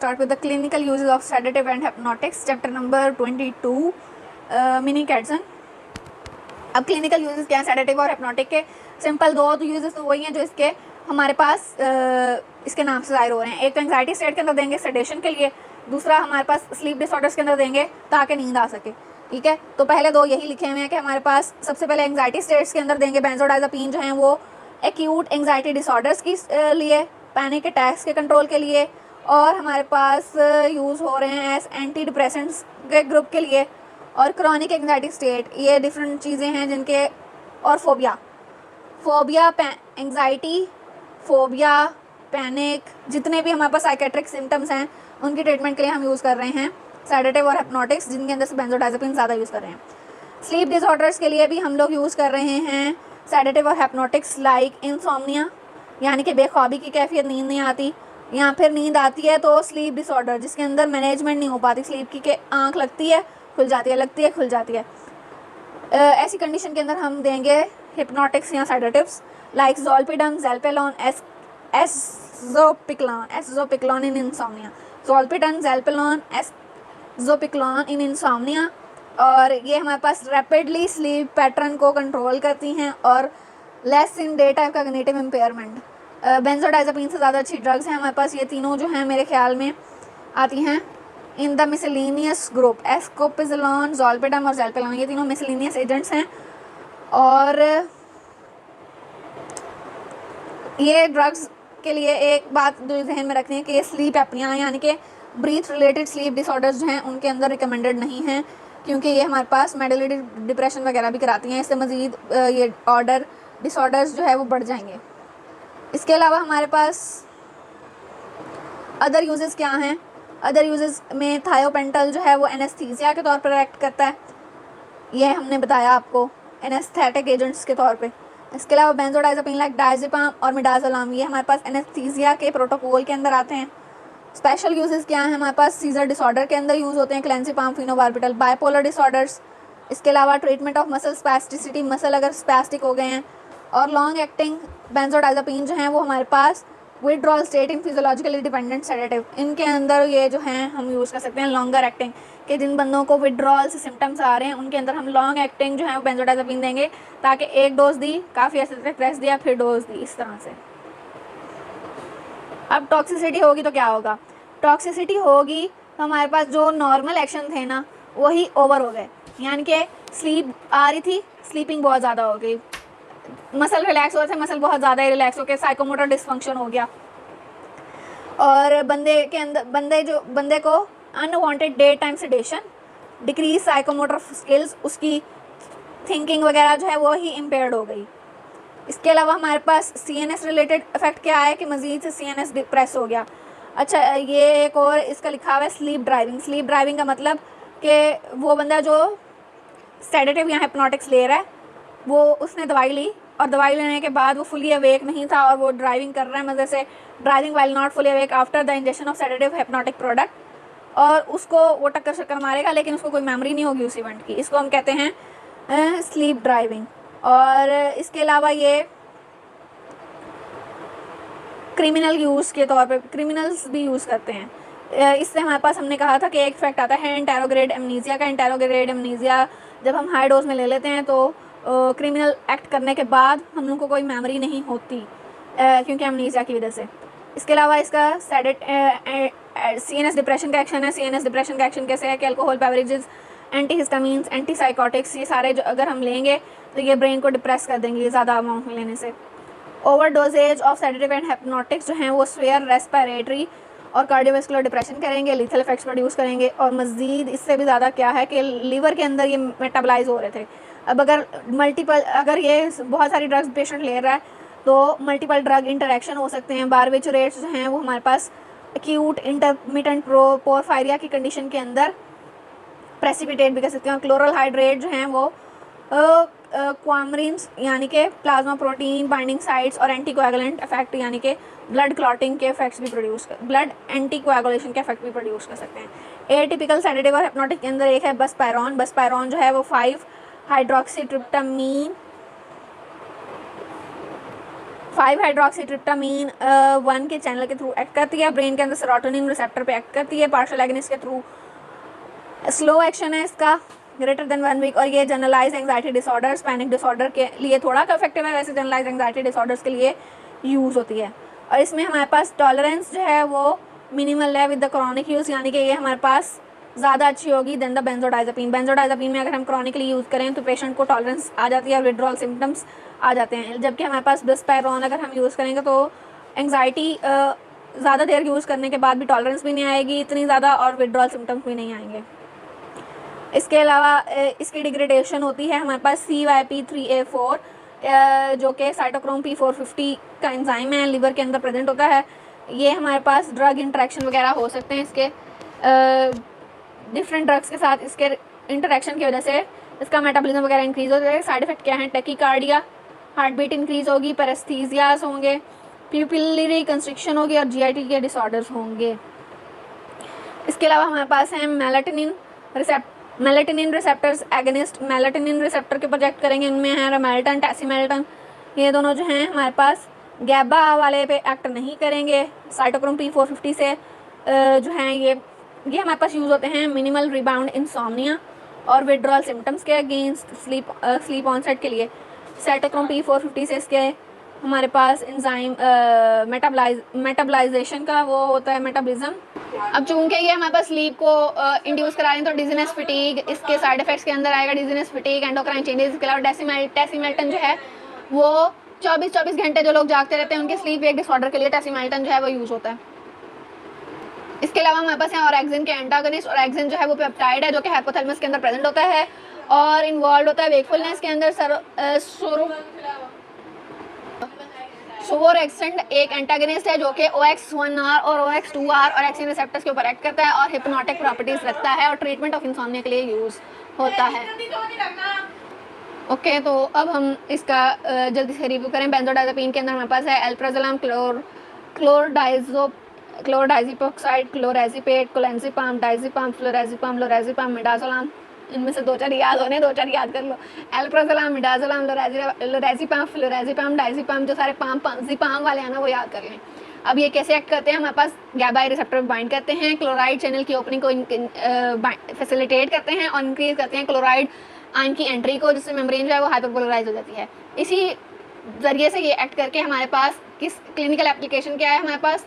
start with the clinical uses of sedative and hypnotics, chapter number 22, mini Katzung. अब clinical uses क्या है sedative और hypnotic के? Simple दो तो यूजेस तो वही हैं जो इसके हमारे पास इसके नाम से जाहिर हो रहे हैं। एक तो एंग्जाइटी स्टेट के अंदर देंगे सेडेशन के लिए, दूसरा हमारे पास स्लीप डिसऑर्डर्स के अंदर देंगे ताकि नींद आ सके। ठीक है, तो पहले दो यही लिखे हुए हैं कि हमारे पास सबसे पहले एंग्जाइटी स्टेट्स के अंदर देंगे बेंजोडाइजापीन जो हैं वो एक्यूट एंग्जाइटी डिसऑर्डर्स की लिए, पैनिक अटैक्स के कंट्रोल के लिए, और हमारे पास यूज़ हो रहे हैं एज एंटी डिप्रेसेंट्स के ग्रुप के लिए, और क्रॉनिक एंग्जाइटी स्टेट, ये डिफरेंट चीज़ें हैं जिनके, और फोबिया एंग्जाइटी, फोबिया, पैनिक, जितने भी हमारे पास साइकेट्रिक सिम्टम्स हैं उनकी ट्रीटमेंट के लिए हम यूज़ कर रहे हैं सेडेटिव और हिप्नोटिक्स, जिनके अंदर से बेंजोडाइजापीन ज़्यादा यूज़ कर रहे हैं। स्लीप डिसऑर्डर्स के लिए भी हम लोग यूज़ कर रहे हैं सेडेटिव और हिप्नोटिक्स, लाइक इंसोम्निया, यानी कि बेख्वाबी की कैफियत, नींद नहीं आती, या फिर नींद आती है तो स्लीप डिसऑर्डर जिसके अंदर मैनेजमेंट नहीं हो पाती स्लीप की, के आँख लगती है खुल जाती है, लगती है खुल जाती है। ऐसी कंडीशन के अंदर हम देंगे हिप्नोटिक्स या sedatives like zolpidem, zaleplon, eszopiclone in insomnia, zolpidem, zaleplon, eszopiclone in insomnia, और ये हमारे पास रैपिडली स्लीप पैटर्न को कंट्रोल करती हैं और less in day time cognitive impairment. Benzodiazepine से ज़्यादा अच्छी ड्रग्स हैं हमारे पास, ये तीनों जो हैं मेरे ख्याल में आती हैं इन द मिसलिनियस ग्रुप, एस्कोपिजोलोन, ज़ोलपिडम और ज़ेल्पेलोन, ये तीनों मिसलिनियस एजेंट्स हैं। और ये ड्रग्स के लिए एक बात जो जहन में रखनी है कि ये स्लीप एपनिया यानी कि ब्रीथ रिलेटेड स्लीप डिसऑर्डर्स जो हैं उनके अंदर रिकमेंडेड नहीं हैं, क्योंकि ये हमारे पास मेडुलरी डिप्रेशन वगैरह भी कराती हैं, इससे मज़ीद ये डिसऑर्डर्स जो है वो बढ़ जाएंगे। इसके अलावा हमारे पास अदर यूजेस क्या हैं? अदर यूजेस में थायोपेंटल जो है वो एनेस्थीसिया के तौर पर एक्ट करता है, यह हमने बताया आपको, एनेस्थेटिक एजेंट्स के तौर पे। इसके अलावा बेंजोडाइजापीन लाइक डायज़ेपाम और मिडाज़ोलाम, ये हमारे पास एनेस्थीसिया के प्रोटोकॉल के अंदर आते हैं। स्पेशल यूजेस क्या हैं हमारे पास? सीजर डिसऑर्डर के अंदर यूज़ होते हैं क्लेंजिपाम, फिनोबार्बिटल, बाइपोलर डिसऑर्डर्स, इसके अलावा ट्रीटमेंट ऑफ मसल स्पैस्टिसिटी, मसल अगर स्पैस्टिक हो गए हैं, और लॉन्ग एक्टिंग बेंजोडाइजापीन जो हैं वो हमारे पास withdrawal state in physiologically dependent sedative, इनके अंदर ये जो हैं हम यूज़ कर सकते हैं लॉन्गर एक्टिंग, कि जिन बंदों को विड्रॉल से सिम्टम्स आ रहे हैं उनके अंदर हम लॉन्ग एक्टिंग जो है वो बेंजोडाइजापीन देंगे, ताकि एक डोज दी, काफ़ी ऐसे तक रेस्ट दिया, फिर डोज दी, इस तरह से। अब टॉक्सिसिटी होगी तो क्या होगा? टॉक्सिसिटी होगी तो हमारे पास जो नॉर्मल एक्शन थे ना वही ओवर हो गए, यानी कि स्लीप आ रही थी, स्लीपिंग बहुत ज़्यादा हो गई, मसल रिलैक्स हो रहे थे, मसल बहुत ज़्यादा ही रिलैक्स हो गया, साइकोमोटर डिसफंक्शन हो गया, और बंदे को unwanted day time sedation, decrease psychomotor skills, उसकी थिंकिंग वगैरह जो है वो ही इम्पेयर्ड हो गई। इसके अलावा हमारे पास CNS रिलेटेड इफेक्ट क्या है कि मज़ीद से CNS डिप्रेस हो गया। अच्छा, ये एक और इसका लिखा हुआ है स्लीप ड्राइविंग। स्लीप ड्राइविंग का मतलब कि वो बंदा जो सेडेटिव या हिप्नोटिक्स ले रहा है वो उसने दवाई ली, और दवाई लेने के बाद वो फुली अवेक नहीं था और वो ड्राइविंग कर रहा है मज़े से, driving while not fully awake after the injection of sedative hypnotic product, और उसको वो टक्कर शक्कर मारेगा लेकिन उसको कोई मेमोरी नहीं होगी उस इवेंट की, इसको हम कहते हैं स्लीप ड्राइविंग। और इसके अलावा ये क्रिमिनल यूज़ के तौर पे क्रिमिनल्स भी यूज़ करते हैं। इससे हमारे पास हमने कहा था कि एक इफेक्ट आता है इंटेरोग्रेड एमनीजिया का। इंटेरोग्रेड एमनीजिया जब हम हाई डोज में ले लेते हैं तो क्रिमिनल एक्ट करने के बाद हम लोग को कोई मेमोरी नहीं होती, क्योंकि एमनीजिया की वजह से। इसके अलावा इसका CNS डिप्रेशन का एक्शन है। CNS डिप्रेशन का एक्शन कैसे है कि अल्कोहल, बेवरेजेस, एंटीहिस्टामिन्स, एंटीसाइकोटिक्स, ये सारे जो अगर हम लेंगे तो ये ब्रेन को डिप्रेस कर देंगे ज़्यादा अमाउंट में लेने से। Over doses of sedative and hypnotics जो हैं वो स्वेयर, रेस्पिरेटरी और कार्डियोवैस्कुलर डिप्रेशन करेंगे, लीथल इफेक्ट्स प्रोड्यूस करेंगे, और मज़ीद इससे भी ज़्यादा क्या है कि लीवर के अंदर ये मेटाबलाइज हो रहे थे। अब अगर ये बहुत सारी ड्रग्स पेशेंट ले रहा है तो मल्टीपल ड्रग इंटरेक्शन हो सकते हैं। बारबिचुरेट्स जो हैं वो हमारे पास एक्यूट इंटरमिटेंट पोरफायरिया की कंडीशन के अंदर प्रेसिपिटेट भी कर सकते हैं। क्लोरल हाइड्रेट जो हैं वो क्वामरिन्स यानी कि प्लाज्मा प्रोटीन बाइंडिंग साइट्स और एंटीकोएगुलेंट इफेक्ट यानी कि ब्लड क्लॉटिंग के इफेक्ट्स भी ब्लड एंटीकोएगुलेशन के इफेक्ट भी प्रोड्यूस कर सकते हैं। एटिपिकल सेडेटिव और हिप्नोटिक के अंदर एक है बसपायरॉन। बसपायरॉन जो है वो 5 5 हाइड्रोक्सीट्रिप्टामीन 1 के चैनल के थ्रू एक्ट करती है, ब्रेन के अंदर सेरोटोनिन रिसेप्टर पे एक्ट करती है पार्शियल एगनिस्ट के थ्रू। स्लो एक्शन है इसका, ग्रेटर देन 1 वीक, और ये generalize anxiety disorders, panic disorder के लिए थोड़ा इफेक्टिव है, वैसे जनरलाइज एंग्जाइटी डिसऑर्डर्स के लिए यूज़ होती है। और इसमें हमारे पास टॉलरेंस जो है वो मिनिमल है विद द क्रॉनिक यूज़, यानी कि ये हमारे पास ज़्यादा अच्छी होगी देन द बेंजोडाइज़ेपिन। बेंजोडाइज़ेपिन में अगर हम क्रॉनिकली यूज़ करें तो पेशेंट को टॉलरेंस आ जाती है और विड्रॉल सिम्टम्स आ जाते हैं, जबकि हमारे पास बिस्पेरोन अगर हम यूज़ करेंगे तो एंग्जाइटी ज़्यादा देर यूज़ करने के बाद भी टॉलरेंस भी नहीं आएगी इतनी ज़्यादा और विड्रॉल सिम्टम्स भी नहीं आएंगे। इसके अलावा इसकी डिग्रेडेशन होती है हमारे पास CYP3A4 जो कि साइटोक्रोम P450 का एंजाइम है, लिवर के अंदर प्रेजेंट होता है। ये हमारे पास ड्रग इंटरेक्शन वगैरह हो सकते हैं इसके डिफरेंट ड्रग्स के साथ, इसके इंटरेक्शन की वजह से इसका मेटाबॉलिज्म वगैरह इंक्रीज हो जाएगा। साइड इफेक्ट क्या है? टैकीकार्डिया, हार्ट बीट इंक्रीज होगी, पैरेस्थीसियास होंगे, प्यूपिलरी कंस्ट्रिक्शन होगी और GIT के डिसऑर्डर्स होंगे। इसके अलावा हमारे पास है मेलेटिनिन रिसेप्टर्स एगनिस्ट, मेलेटिनिन रिसेप्टर के प्रोजेक्ट करेंगे, इनमें है रमेल्टन, टैसीमेल्टन, ये दोनों जो हैं हमारे पास गैबा वाले पे एक्ट नहीं करेंगे। साइटोक्रोम P450 से जो हैं ये हमारे पास यूज़ होते हैं मिनिमल रिबाउंड इंसोम्निया और विड्रॉल सिम्टम्स के अगेंस्ट स्लीप ऑनसेट के लिए। साइटोक्रोम P450 से इसके हमारे पास एंजाइम मेटाबलाइजेशन का वो होता है मेटाबॉलिज्म। अब चूंकि ये हमारे पास स्लीप को इंड्यूस करा रहे हैं तो डिजीनेस फिटीग इसके साइड इफेक्ट्स के अंदर आएगा, डिजीनेस फिटीग, एंडोक्राइन चेंजेस। इसके अलावा टैसीमेल्टन जो है वो 24 घंटे जो लोग जागते रहते हैं उनके स्लीप वेक डिसऑर्डर के लिए टैसीमेल्टन जो है वो यूज़ होता है। इसके अलावा हमारे पास है ऑरेक्सिन के एंटागोनिस्ट। ऑरेक्सिन जो है वो पेप्टाइड है जो कि हाइपोथैलेमस के अंदर प्रेजेंट होता है और इन्वॉल्व होता है वेकफुलनेस के अंदर। सोवोरेक्सेंट एक एंटागोनिस्ट है जो कि OX1R और OX2R ऑरेक्सिन रिसेप्टर्स के ऊपर एक्ट करता है और हिप्नोटिक प्रॉपर्टीज रखता है और ट्रीटमेंट ऑफ इंसोम्निया के लिए यूज़ होता है। ओके, तो अब हम इसका जल्दी से रिव्यू करें। बेंजोडाइज़ेपिन के अंदर हमारे पास है एल्प्राजोलम, क्लोरडाइज़ेपोक्साइड, क्लोरेज़ेपेट, कोलेंज़ेपाम, डाइज़ेपाम, फ्लोरेज़ेपाम, लोरेज़ेपाम, मिडाज़ोलाम। इनमें से 2-4 याद होने, 2-4 याद कर लो। एल्प्राजोलम, मिडाज़ोलम, लोरेज़ेपाम, फ्लोरेज़ेपाम, डाइज़ेपाम, जो सारे ज़ीपाम वाले हैं ना वो याद कर लें। अब ये कैसे एक्ट करते हैं? हमारे पास गैबा रिसेप्टर बाइंड करते हैं, क्लोराइड चैनल की ओपनिंग को फैसिलिटेट करते हैं और इंक्रीज करते हैं क्लोराइड आयन की एंट्री को, जिससे मेम्ब्रेन जो है वो हाइपरपोलराइज हो जाती है। इसी जरिए से ये एक्ट करके हमारे पास किस क्लिनिकल एप्लीकेशन क्या है? हमारे पास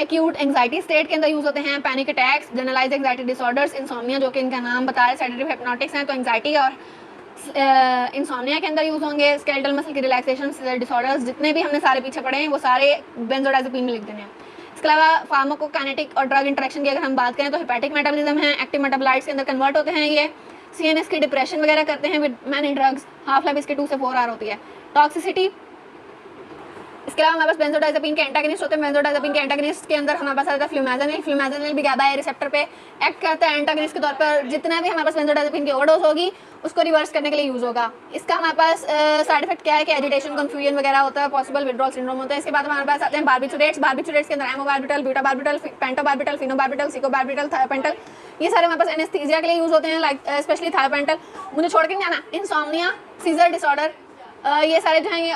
एक्यूट एंग्जाइटी स्टेट के अंदर यूज़ होते हैं, panic attacks, generalize anxiety disorders, insomnia जो कि इनका नाम बता रहे सेडेटिव हिप्नोटिक्स हैं, तो एंग्जाइटी और इंसोम्निया के अंदर यूज़ होंगे। स्केलेटल मसल की रिलैक्सेशन डिसऑर्डर्स जितने भी हमने सारे पीछे पढ़े हैं वो सारे बेंजोडाइज़ेपिन में लिख देने हैं। इसके अलावा फार्माकोकाइनेटिक और ड्रग इंटरेक्शन की अगर हम बात करें तो हेपेटिक मेटाबॉलिज्म है, एक्टिव मेटाबोलाइट्स के अंदर कन्वर्ट होते हैं, ये CNS की डिप्रेशन वगैरह करते हैं with many drugs. Half life इसके 2 से 4 आवर होती है। टॉक्सिसिटी, इसके अलावा हमारे पास बेंजोडाइज़ेपिन के एंटागनिस्ट होते हैं। बेंजोडाइज़ेपिन के एंटागनिस्ट के अंदर हमारे पास आता है फ्लूमाज़ेनिल। फ्लूमाज़ेनिल भी गैबा रिसेप्टर पे एक्ट करता है एंटागनिस्ट के तौर पर। जितना भी हमारे पास बेंजोडाइज़ेपिन की ओवरडोज होगी उसको रिवर्स करने के लिए यूज़ होगा। इसका हमारे पास साइड इफेक्ट क्या है कि एजिटेशन, कंफ्यूजन वगैरह होता है, पॉसिबल विड्रॉल सिंड्रोम होता है। इसके बाद हमारे पास आते हैं बार्बिटूरेट्स। बार्बिटूरेट्स के अंदर एमोबार्बिटल, ब्यूटाबार्बिटल, पेंटोबार्बिटल, फिनोबार्बिटल, सिकोबार्बिटल, थायोपेंटल, ये सारे हमारे पास एनेस्थीसिया के लिए यूज़ होते हैं, लाइक स्पेशली थायोपेंटल। मुझे छोड़ के नहीं जाना। इंसोम्निया, सीजर डिसऑर्डर, ये सारे जो हैं ये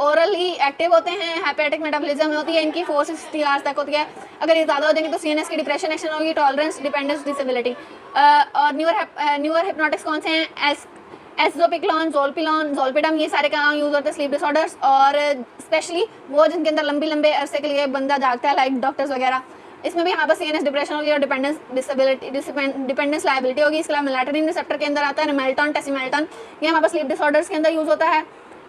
ओरली एक्टिव होते हैं। हेपेटिक मेटाबॉलिज्म होती है इनकी 4 से 60 आवर्स तक होती है। अगर ये ज़्यादा हो जाएंगे तो CNS की डिप्रेशन एक्शन होगी, टॉलरेंस, डिपेंडेंस, डिसेबिलिटी। और न्यूअर हिप्नोटिक्स कौन से हैं? एसोपिक्लोन, ज़ोलपिडम, ये सारे कहाँ यूज़ होते हैं? स्लीप डिसऑर्डर्स और स्पेशली वो जिनके अंदर लंबे अरसे के लिए बंदा जागता है, लाइक डॉक्टर्स वगैरह। इसमें भी हमारे पास CNS डिप्रेशन होगी और डिपेंडेंस लाइबिलिटी होगी। इसके अलावा मेलाटोनिन रिसेप्टर के अंदर आता है रमेल्टन, टैसीमेल्टन, ये हमारे पास स्लीप डिसऑर्डर्स के अंदर यूज़ होता है।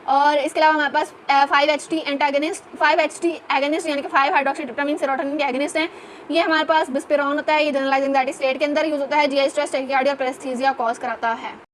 और इसके अलावा हमारे पास 5-HT एंटागनिस्ट, 5-HT एगनिस्ट यानी कि 5 हाइड्रोक्सीट्रिप्टामाइन सेरोटोनिन के एगनिस्ट हैं। ये हमारे पास बिस्पेरोन होता है, ये जनरलाइज एंग्जाइटी स्टेट के अंदर यूज़ होता है, GI स्ट्रेस, टैकीकार्डिया और पैरेस्थीसिया कॉज कराता है।